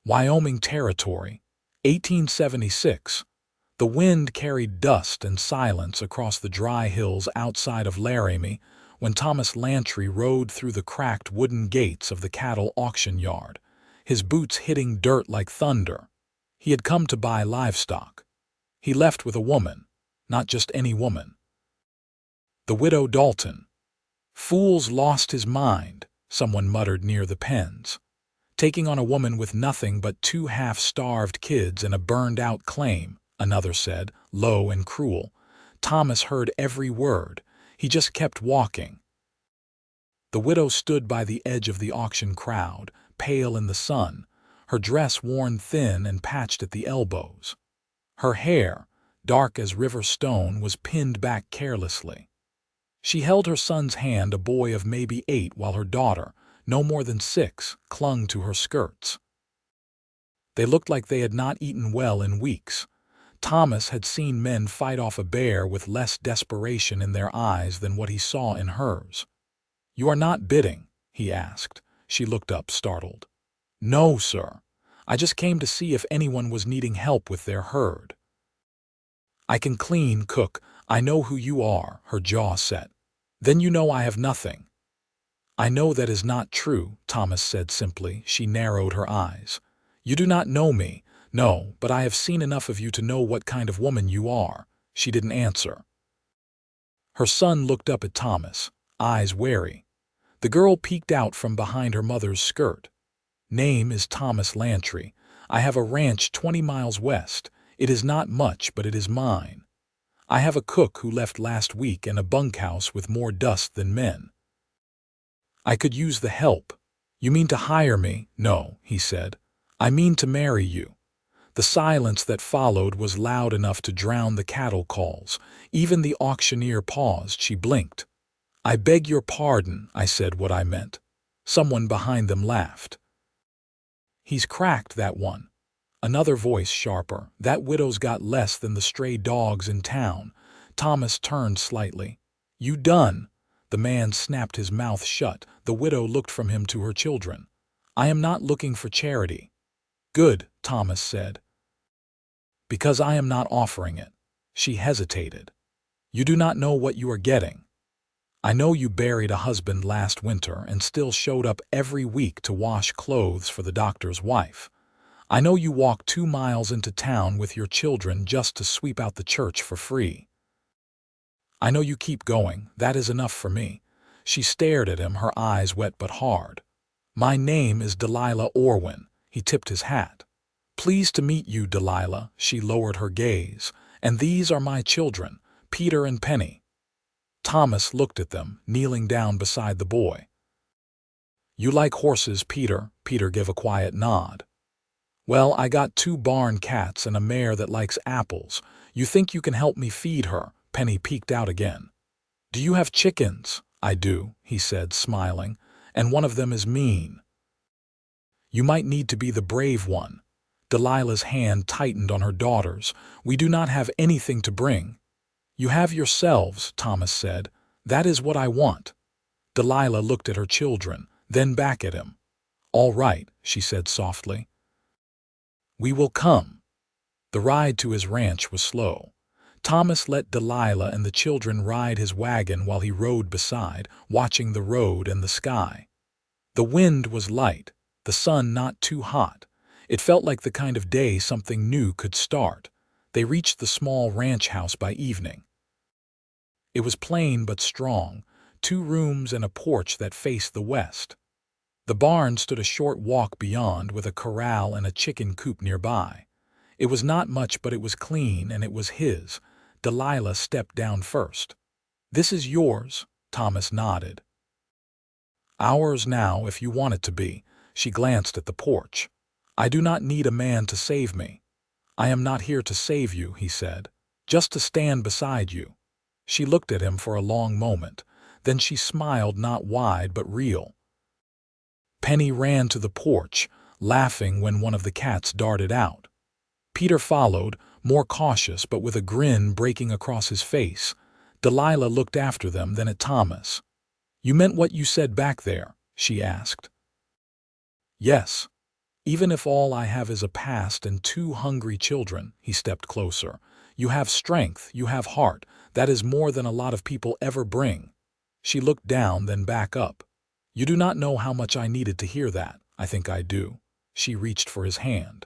Wyoming Territory, 1876. The wind carried dust and silence across the dry hills outside of Laramie when Thomas Lantry rode through the cracked wooden gates of the cattle auction yard, his boots hitting dirt like thunder. He had come to buy livestock. He left with a woman, not just any woman. The widow Dalton. "Fool's lost his mind," someone muttered near the pens. "Taking on a woman with nothing but 2 half-starved kids and a burned-out claim," another said, low and cruel. Thomas heard every word. He just kept walking. The widow stood by the edge of the auction crowd, pale in the sun, her dress worn thin and patched at the elbows. Her hair, dark as river stone, was pinned back carelessly. She held her son's hand, a boy of maybe 8, while her daughter, no more than 6, clung to her skirts. They looked like they had not eaten well in weeks. Thomas had seen men fight off a bear with less desperation in their eyes than what he saw in hers. "You are not bidding?" he asked. She looked up, startled. "No, sir. I just came to see if anyone was needing help with their herd." "I can clean, cook. I know who you are," her jaw set. "Then you know I have nothing." "I know that is not true," Thomas said simply. She narrowed her eyes. "You do not know me. No, but I have seen enough of you to know what kind of woman you are." She didn't answer. Her son looked up at Thomas, eyes wary. The girl peeked out from behind her mother's skirt. "Name is Thomas Lantry. I have a ranch 20 miles west. It is not much, but it is mine. I have a cook who left last week and a bunkhouse with more dust than men. I could use the help." "You mean to hire me?" "No," he said. "I mean to marry you." The silence that followed was loud enough to drown the cattle calls. Even the auctioneer paused. She blinked. "I beg your pardon, I said what I meant." Someone behind them laughed. "He's cracked, that one." Another voice, sharper. "That widow's got less than the stray dogs in town." Thomas turned slightly. "You done?" The man snapped his mouth shut. The widow looked from him to her children. "I am not looking for charity." "Good," Thomas said. "Because I am not offering it." She hesitated. "You do not know what you are getting. I know you buried a husband last winter and still showed up every week to wash clothes for the doctor's wife. I know you walked 2 miles into town with your children just to sweep out the church for free. I know you keep going. That is enough for me." She stared at him, her eyes wet but hard. "My name is Delilah Orwin." He tipped his hat. "Pleased to meet you, Delilah." She lowered her gaze. "And these are my children, Peter and Penny." Thomas looked at them, kneeling down beside the boy. "You like horses, Peter?" Peter gave a quiet nod. "Well, I got 2 barn cats and a mare that likes apples. You think you can help me feed her?" Penny peeked out again. "Do you have chickens?" "I do," he said, smiling. "And one of them is mean." "You might need to be the brave one." Delilah's hand tightened on her daughters. "We do not have anything to bring." "You have yourselves," Thomas said. "That is what I want." Delilah looked at her children, then back at him. "All right," she said softly. "We will come." The ride to his ranch was slow. Thomas let Delilah and the children ride his wagon while he rode beside, watching the road and the sky. The wind was light, the sun not too hot. It felt like the kind of day something new could start. They reached the small ranch house by evening. It was plain but strong, 2 rooms and a porch that faced the west. The barn stood a short walk beyond, with a corral and a chicken coop nearby. It was not much, but it was clean, and it was his. Delilah stepped down first. "This is yours," Thomas nodded. "Ours now, if you want it to be." She glanced at the porch. "I do not need a man to save me." "I am not here to save you," he said. "Just to stand beside you." She looked at him for a long moment. Then she smiled, not wide but real. Penny ran to the porch, laughing when one of the cats darted out. Peter followed, more cautious but with a grin breaking across his face. Delilah looked after them, then at Thomas. "You meant what you said back there?" she asked. "Yes." Even if all I have is a past and two hungry children, he stepped closer. You have strength, you have heart. That is more than a lot of people ever bring. She looked down, then back up. You do not know how much I needed to hear that. I think I do. She reached for his hand.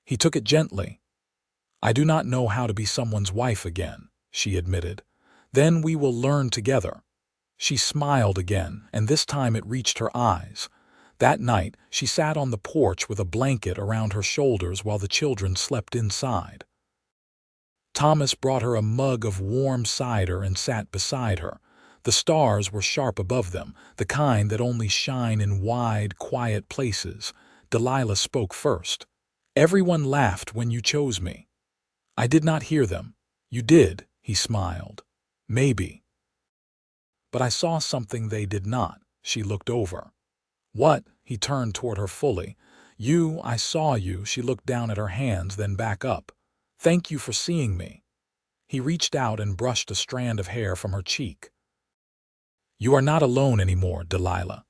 He took it gently. I do not know how to be someone's wife again, she admitted. Then we will learn together. She smiled again, and this time it reached her eyes. That night, she sat on the porch with a blanket around her shoulders while the children slept inside. Thomas brought her a mug of warm cider and sat beside her. The stars were sharp above them, the kind that only shine in wide, quiet places. Delilah spoke first. Everyone laughed when you chose me. I did not hear them. You did, he smiled. Maybe. But I saw something they did not. She looked over. What? He turned toward her fully. I saw you. She looked down at her hands, then back up. Thank you for seeing me. He reached out and brushed a strand of hair from her cheek. You are not alone anymore, Delilah.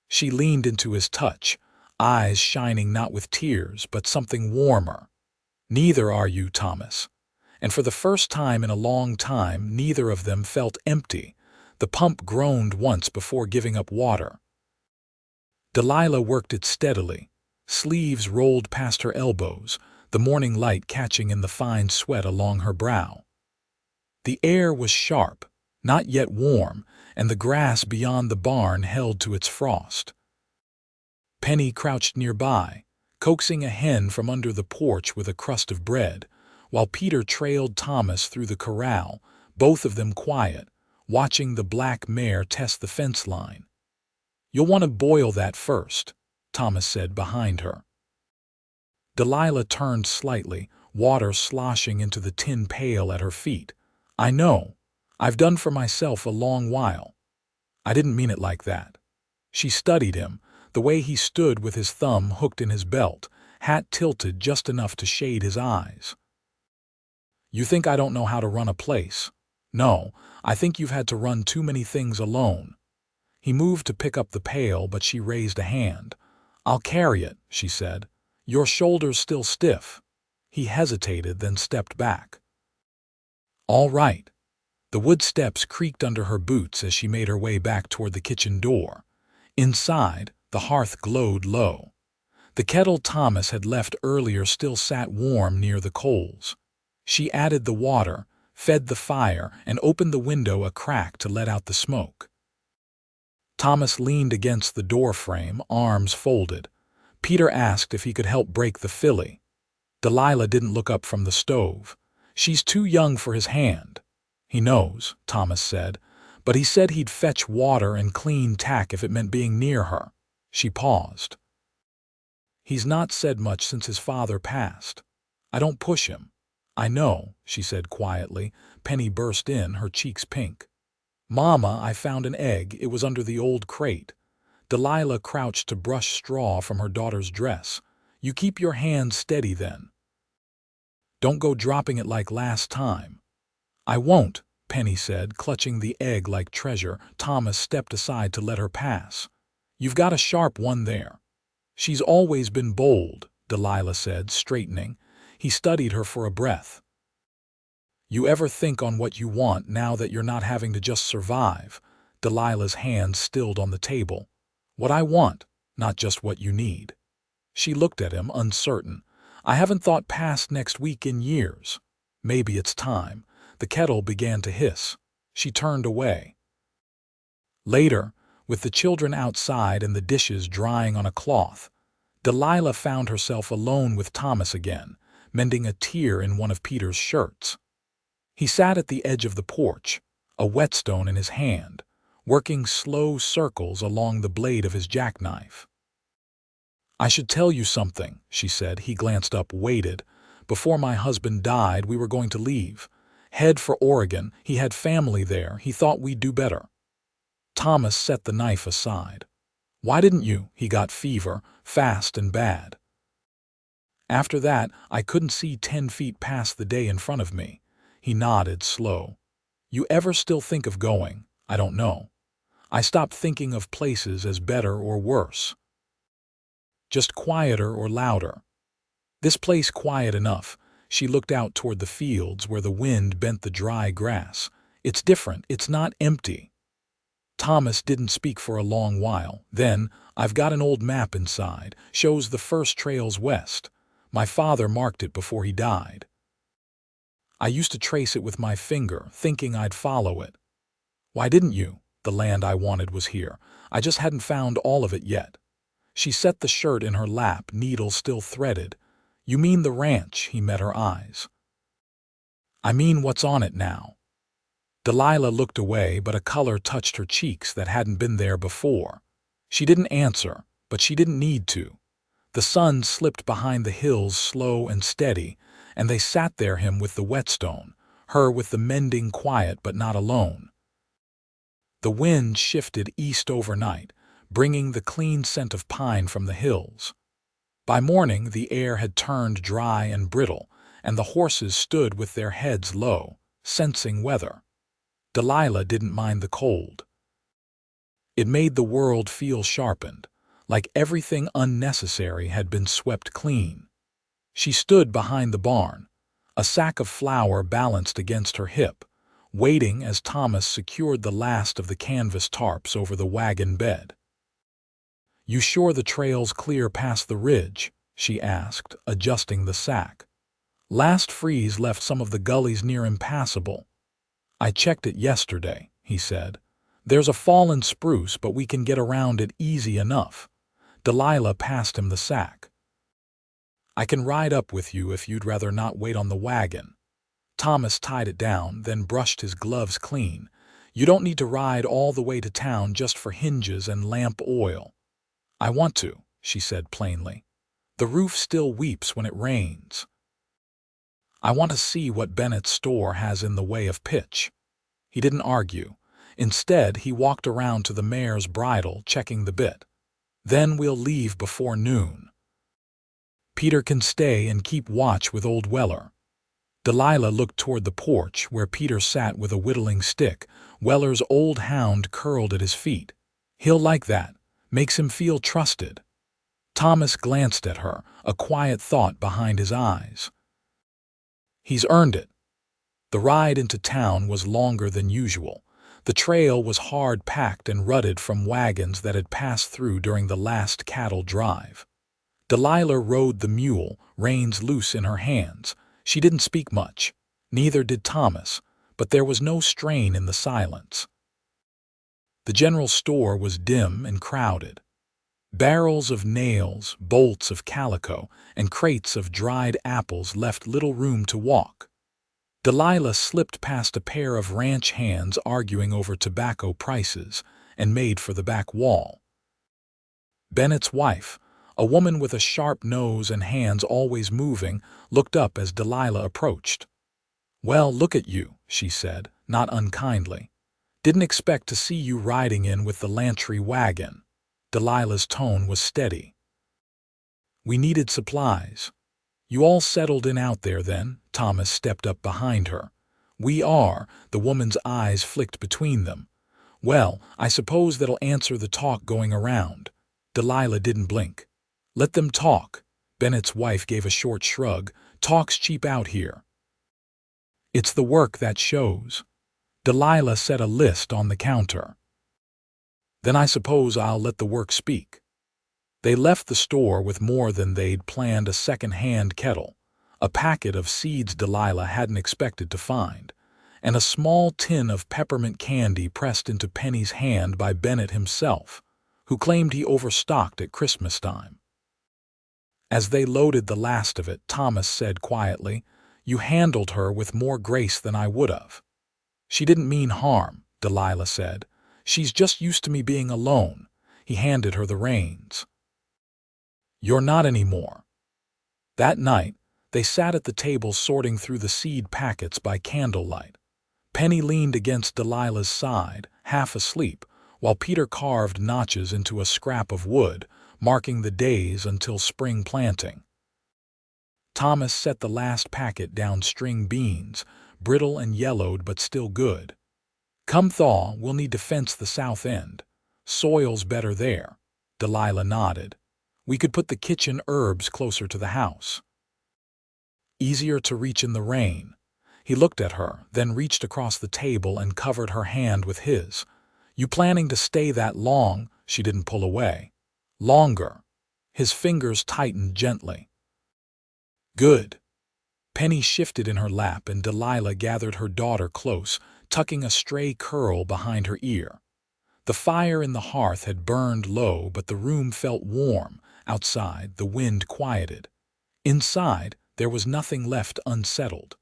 She leaned into his touch, eyes shining not with tears, but something warmer. Neither are you, Thomas. And for the first time in a long time, neither of them felt empty. The pump groaned once before giving up water. Delilah worked it steadily. Sleeves rolled past her elbows, the morning light catching in the fine sweat along her brow. The air was sharp, not yet warm, and the grass beyond the barn held to its frost. Penny crouched nearby, coaxing a hen from under the porch with a crust of bread, while Peter trailed Thomas through the corral, both of them quiet, watching the black mare test the fence line. You'll want to boil that first, Thomas said behind her. Delilah turned slightly, water sloshing into the tin pail at her feet. I know. I've done for myself a long while. I didn't mean it like that. She studied him, the way he stood with his thumb hooked in his belt, hat tilted just enough to shade his eyes. You think I don't know how to run a place? No, I think you've had to run too many things alone. He moved to pick up the pail, but she raised a hand. I'll carry it, she said. Your shoulder's still stiff. He hesitated, then stepped back. All right. The wood steps creaked under her boots as she made her way back toward the kitchen door. Inside, the hearth glowed low. The kettle Thomas had left earlier still sat warm near the coals. She added the water, fed the fire, and opened the window a crack to let out the smoke. Thomas leaned against the door frame, arms folded. Peter asked if he could help break the filly. Delilah didn't look up from the stove. She's too young for his hand. He knows, Thomas said, but he said he'd fetch water and clean tack if it meant being near her. She paused. He's not said much since his father passed. I don't push him. I know, she said quietly. Penny burst in, her cheeks pink. Mama, I found an egg. It was under the old crate. Delilah crouched to brush straw from her daughter's dress. You keep your hands steady then. Don't go dropping it like last time. I won't, Penny said, clutching the egg like treasure. Thomas stepped aside to let her pass. You've got a sharp one there. She's always been bold, Delilah said, straightening. He studied her for a breath. You ever think on what you want now that you're not having to just survive? Delilah's hands stilled on the table. What I want, not just what you need. She looked at him, uncertain. I haven't thought past next week in years. Maybe it's time. The kettle began to hiss. She turned away. Later, with the children outside and the dishes drying on a cloth, Delilah found herself alone with Thomas again, mending a tear in one of Peter's shirts. He sat at the edge of the porch, a whetstone in his hand, working slow circles along the blade of his jackknife. I should tell you something, she said. He glanced up, waited. Before my husband died, we were going to leave. Head for Oregon. He had family there. He thought we'd do better. Thomas set the knife aside. Why didn't you? He got fever, fast and bad. After that, I couldn't see 10 feet past the day in front of me. He nodded, slow. You ever still think of going? I don't know. I stopped thinking of places as better or worse. just quieter or louder. This place quiet enough. She looked out toward the fields where the wind bent the dry grass. It's different, it's not empty. Thomas didn't speak for a long while. Then, I've got an old map inside, shows the first trails west. My father marked it before he died. I used to trace it with my finger, thinking I'd follow it. Why didn't you? The land I wanted was here. I just hadn't found all of it yet. She set the shirt in her lap, needle still threaded. You mean the ranch? He met her eyes. I mean what's on it now. Delilah looked away, but a color touched her cheeks that hadn't been there before. She didn't answer, but she didn't need to. The sun slipped behind the hills slow and steady, and they sat there, him with the whetstone, her with the mending quiet but not alone. The wind shifted east overnight, bringing the clean scent of pine from the hills. By morning the air had turned dry and brittle, and the horses stood with their heads low, sensing weather. Delilah didn't mind the cold. It made the world feel sharpened, like everything unnecessary had been swept clean. She stood behind the barn, a sack of flour balanced against her hip, waiting as Thomas secured the last of the canvas tarps over the wagon bed. You sure the trail's clear past the ridge? She asked, adjusting the sack. Last freeze left some of the gullies near impassable. I checked it yesterday, he said. There's a fallen spruce, but we can get around it easy enough. Delilah passed him the sack. I can ride up with you if you'd rather not wait on the wagon. Thomas tied it down, then brushed his gloves clean. You don't need to ride all the way to town just for hinges and lamp oil. I want to, she said plainly. The roof still weeps when it rains. I want to see what Bennett's store has in the way of pitch. He didn't argue. Instead, he walked around to the mare's bridle, checking the bit. Then we'll leave before noon. Peter can stay and keep watch with old Weller. Delilah looked toward the porch where Peter sat with a whittling stick. Weller's old hound curled at his feet. He'll like that. Makes him feel trusted. Thomas glanced at her, a quiet thought behind his eyes. He's earned it. The ride into town was longer than usual. The trail was hard-packed and rutted from wagons that had passed through during the last cattle drive. Delilah rode the mule, reins loose in her hands. She didn't speak much. Neither did Thomas, but there was no strain in the silence. The general store was dim and crowded. Barrels of nails, bolts of calico, and crates of dried apples left little room to walk. Delilah slipped past a pair of ranch hands arguing over tobacco prices and made for the back wall. Bennett's wife, a woman with a sharp nose and hands always moving, looked up as Delilah approached. "Well, look at you," she said, not unkindly. "Didn't expect to see you riding in with the Lantry wagon." Delilah's tone was steady. "We needed supplies." "You all settled in out there then?" Thomas stepped up behind her. "We are." The woman's eyes flicked between them. "Well, I suppose that'll answer the talk going around." Delilah didn't blink. "Let them talk." Bennett's wife gave a short shrug. "Talk's cheap out here." "It's the work that shows." Delilah set a list on the counter. "Then I suppose I'll let the work speak." They left the store with more than they'd planned: a second-hand kettle, a packet of seeds Delilah hadn't expected to find, and a small tin of peppermint candy pressed into Penny's hand by Bennett himself, who claimed he overstocked at Christmas time. As they loaded the last of it, Thomas said quietly, "You handled her with more grace than I would have." "She didn't mean harm," Delilah said. "She's just used to me being alone." He handed her the reins. "You're not anymore." That night, they sat at the table sorting through the seed packets by candlelight. Penny leaned against Delilah's side, half asleep, while Peter carved notches into a scrap of wood, marking the days until spring planting. Thomas set the last packet down: string beans, brittle and yellowed but still good. "Come thaw, we'll need to fence the south end. Soil's better there." Delilah nodded. We could put the kitchen herbs closer to the house. Easier to reach in the rain. He looked at her, then reached across the table and covered her hand with his. You planning to stay that long? She didn't pull away. Longer. His fingers tightened gently. Good. Penny shifted in her lap and Delilah gathered her daughter close, tucking a stray curl behind her ear. The fire in the hearth had burned low, but the room felt warm. Outside, the wind quieted. Inside, there was nothing left unsettled.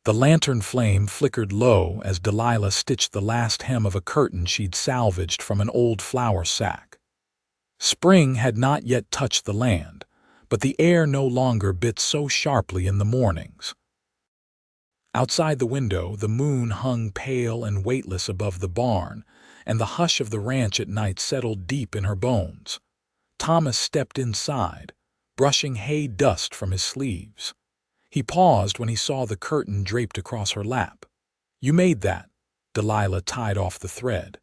The lantern flame flickered low as Delilah stitched the last hem of a curtain she'd salvaged from an old flour sack. Spring had not yet touched the land, but the air no longer bit so sharply in the mornings. Outside the window, the moon hung pale and weightless above the barn, and the hush of the ranch at night settled deep in her bones. Thomas stepped inside, brushing hay dust from his sleeves. He paused when he saw the curtain draped across her lap. You made that. Delilah tied off the thread.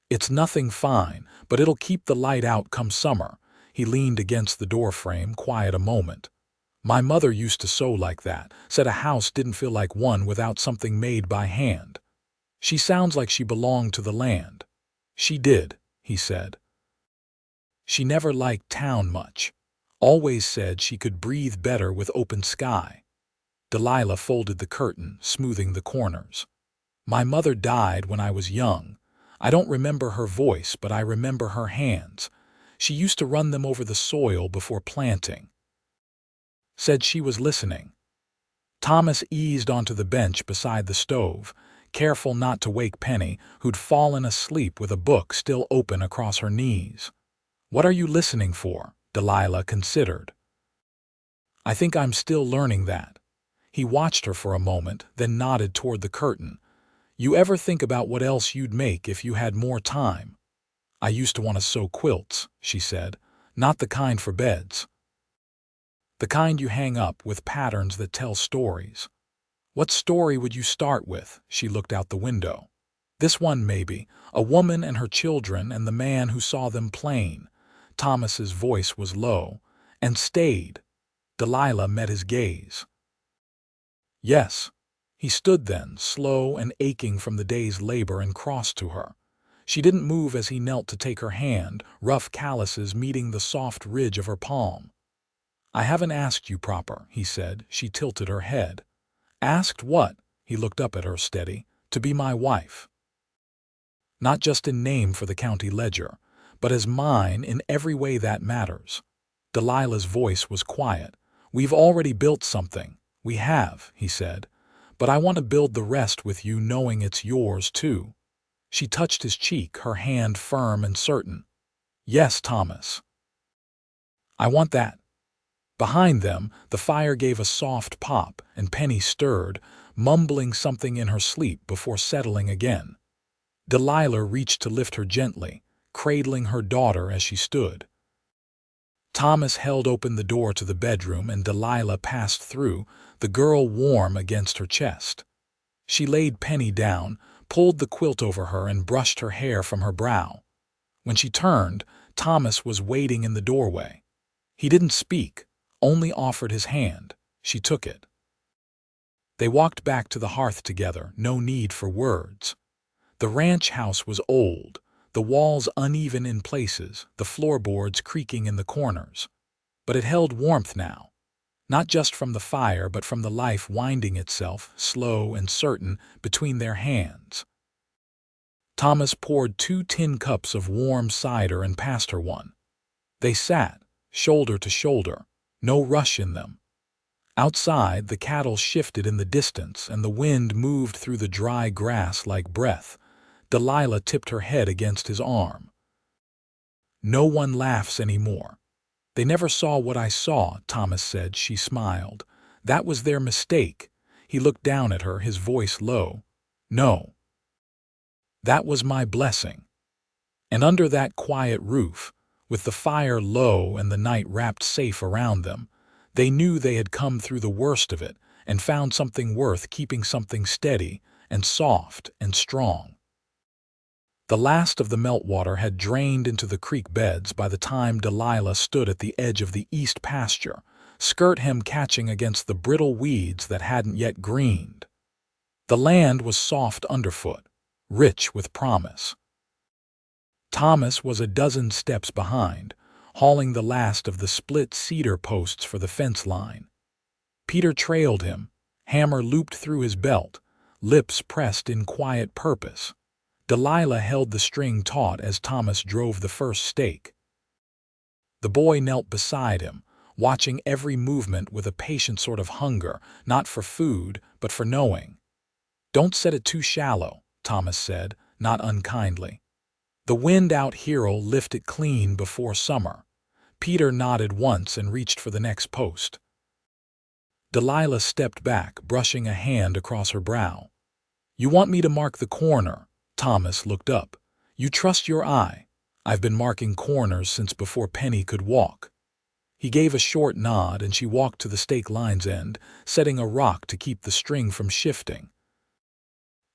It's nothing fine, but it'll keep the light out come summer. He leaned against the doorframe, quiet a moment. My mother used to sew like that, said a house didn't feel like one without something made by hand. She sounds like she belonged to the land. She did, he said. She never liked town much. Always said she could breathe better with open sky. Delilah folded the curtain, smoothing the corners. My mother died when I was young. I don't remember her voice, but I remember her hands. She used to run them over the soil before planting. Said she was listening. Thomas eased onto the bench beside the stove, careful not to wake Penny, who'd fallen asleep with a book still open across her knees. What are you listening for? Delilah considered. I think I'm still learning that. He watched her for a moment, then nodded toward the curtain. You ever think about what else you'd make if you had more time? I used to want to sew quilts, she said, not the kind for beds. The kind you hang up with patterns that tell stories. What story would you start with? She looked out the window. This one maybe, a woman and her children and the man who saw them plain. Thomas's voice was low, and stayed. Delilah met his gaze. Yes. He stood then, slow and aching from the day's labor, and crossed to her. She didn't move as he knelt to take her hand, rough calluses meeting the soft ridge of her palm. I haven't asked you proper, he said. She tilted her head. Asked what? He looked up at her steady. To be my wife. Not just in name for the county ledger, but as mine in every way that matters. Delilah's voice was quiet. We've already built something. We have, he said. But I want to build the rest with you, knowing it's yours too. She touched his cheek, her hand firm and certain. Yes, Thomas. I want that. Behind them, the fire gave a soft pop, and Penny stirred, mumbling something in her sleep before settling again. Delilah reached to lift her gently, cradling her daughter as she stood. Thomas held open the door to the bedroom, and Delilah passed through, the girl warm against her chest. She laid Penny down, pulled the quilt over her, and brushed her hair from her brow. When she turned, Thomas was waiting in the doorway. He didn't speak, only offered his hand. She took it. They walked back to the hearth together, no need for words. The ranch house was old, the walls uneven in places, the floorboards creaking in the corners. But it held warmth now, not just from the fire but from the life winding itself, slow and certain, between their hands. Thomas poured 2 tin cups of warm cider and passed her one. They sat, shoulder to shoulder, no rush in them. Outside, the cattle shifted in the distance, and the wind moved through the dry grass like breath. Delilah tipped her head against his arm. No one laughs anymore. They never saw what I saw, Thomas said. She smiled. That was their mistake. He looked down at her, his voice low. No. That was my blessing. And under that quiet roof, with the fire low and the night wrapped safe around them, they knew they had come through the worst of it and found something worth keeping, something steady and soft and strong. The last of the meltwater had drained into the creek beds by the time Delilah stood at the edge of the east pasture, skirt hem catching against the brittle weeds that hadn't yet greened. The land was soft underfoot, rich with promise. Thomas was a dozen steps behind, hauling the last of the split cedar posts for the fence line. Peter trailed him, hammer looped through his belt, lips pressed in quiet purpose. Delilah held the string taut as Thomas drove the first stake. The boy knelt beside him, watching every movement with a patient sort of hunger, not for food, but for knowing. "Don't set it too shallow," Thomas said, not unkindly. "The wind out here'll lift it clean before summer." Peter nodded once and reached for the next post. Delilah stepped back, brushing a hand across her brow. "You want me to mark the corner?" Thomas looked up. "You trust your eye. I've been marking corners since before Penny could walk." He gave a short nod and she walked to the stake line's end, setting a rock to keep the string from shifting.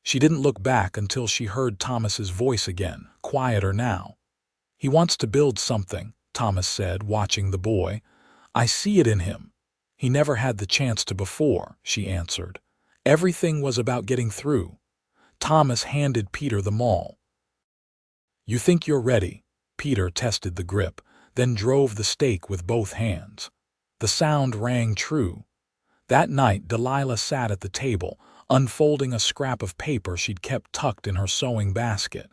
She didn't look back until she heard Thomas's voice again, quieter now. "He wants to build something," Thomas said, watching the boy. "I see it in him." "He never had the chance to before," she answered. "Everything was about getting through." Thomas handed Peter the maul. "You think you're ready?" Peter tested the grip, then drove the stake with both hands. The sound rang true. That night Delilah sat at the table, unfolding a scrap of paper she'd kept tucked in her sewing basket.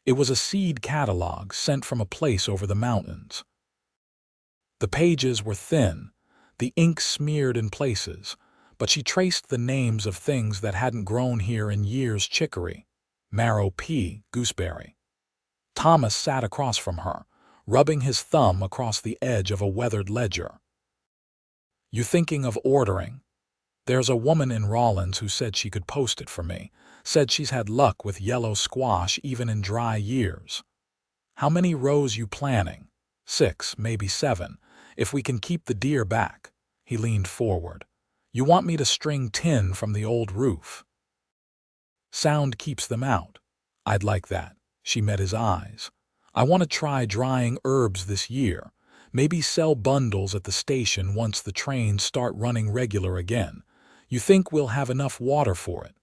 It was a seed catalog sent from a place over the mountains. The pages were thin, the ink smeared in places, but she traced the names of things that hadn't grown here in years: chicory, marrow pea, gooseberry. Thomas sat across from her, rubbing his thumb across the edge of a weathered ledger. "You thinking of ordering? There's a woman in Rawlins who said she could post it for me, said she's had luck with yellow squash even in dry years." "How many rows you planning?" "6, maybe 7, if we can keep the deer back." He leaned forward. "You want me to string tin from the old roof?" "Sound keeps them out." "I'd like that." She met his eyes. "I want to try drying herbs this year. Maybe sell bundles at the station once the trains start running regular again. You think we'll have enough water for it?"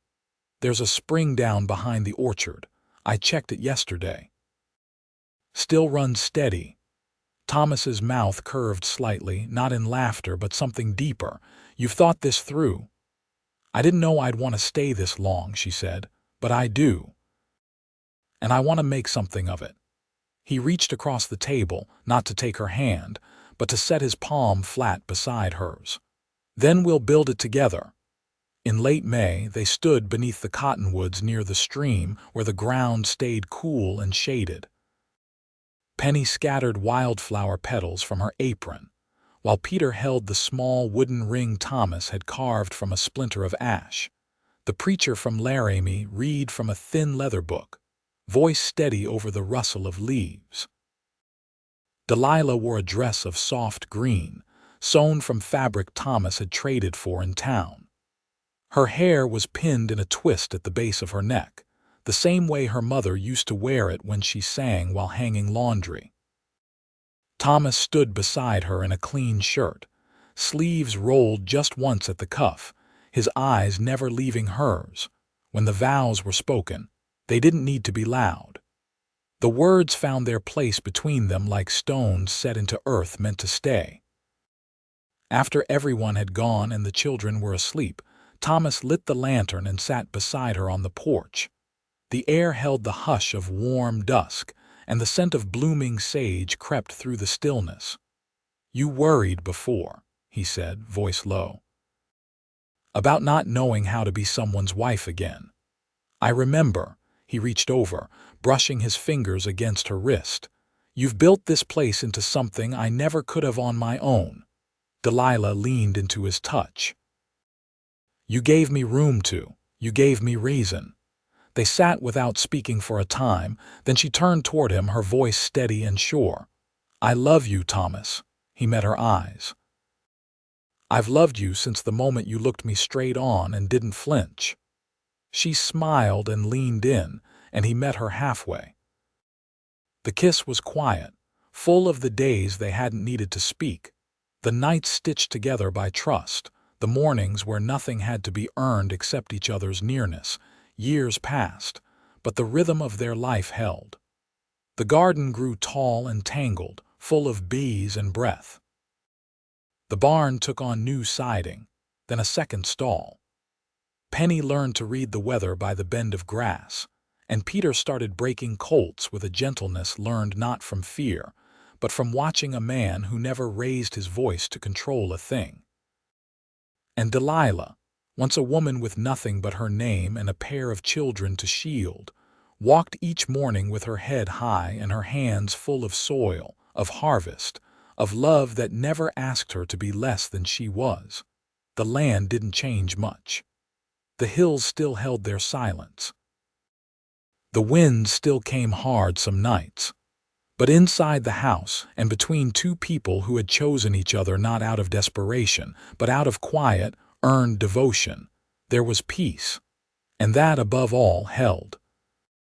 "There's a spring down behind the orchard. I checked it yesterday." "Still runs steady." Thomas's mouth curved slightly, not in laughter but something deeper. "You've thought this through." "I didn't know I'd want to stay this long," she said, "but I do. And I want to make something of it." He reached across the table, not to take her hand, but to set his palm flat beside hers. "Then we'll build it together." In late May, they stood beneath the cottonwoods near the stream where the ground stayed cool and shaded. Penny scattered wildflower petals from her apron, while Peter held the small wooden ring Thomas had carved from a splinter of ash. The preacher from Laramie read from a thin leather book, voice steady over the rustle of leaves. Delilah wore a dress of soft green, sewn from fabric Thomas had traded for in town. Her hair was pinned in a twist at the base of her neck, the same way her mother used to wear it when she sang while hanging laundry. Thomas stood beside her in a clean shirt, sleeves rolled just once at the cuff, his eyes never leaving hers. When the vows were spoken, they didn't need to be loud. The words found their place between them like stones set into earth meant to stay. After everyone had gone and the children were asleep, Thomas lit the lantern and sat beside her on the porch. The air held the hush of warm dusk, and the scent of blooming sage crept through the stillness. "You worried before," he said, voice low, "about not knowing how to be someone's wife again." "I remember." He reached over, brushing his fingers against her wrist. "You've built this place into something I never could have on my own." Delilah leaned into his touch. "You gave me room to. You gave me reason." They sat without speaking for a time, then she turned toward him, her voice steady and sure. "I love you, Thomas." He met her eyes. "I've loved you since the moment you looked me straight on and didn't flinch." She smiled and leaned in, and he met her halfway. The kiss was quiet, full of the days they hadn't needed to speak, the nights stitched together by trust, the mornings where nothing had to be earned except each other's nearness. Years passed, but the rhythm of their life held. The garden grew tall and tangled, full of bees and breath. The barn took on new siding, then a second stall. Penny learned to read the weather by the bend of grass, and Peter started breaking colts with a gentleness learned not from fear, but from watching a man who never raised his voice to control a thing. And Delilah, once a woman with nothing but her name and a pair of children to shield, walked each morning with her head high and her hands full of soil, of harvest, of love that never asked her to be less than she was. The land didn't change much. The hills still held their silence. The wind still came hard some nights. But inside the house, and between two people who had chosen each other not out of desperation, but out of quiet, earned devotion, there was peace, and that above all held.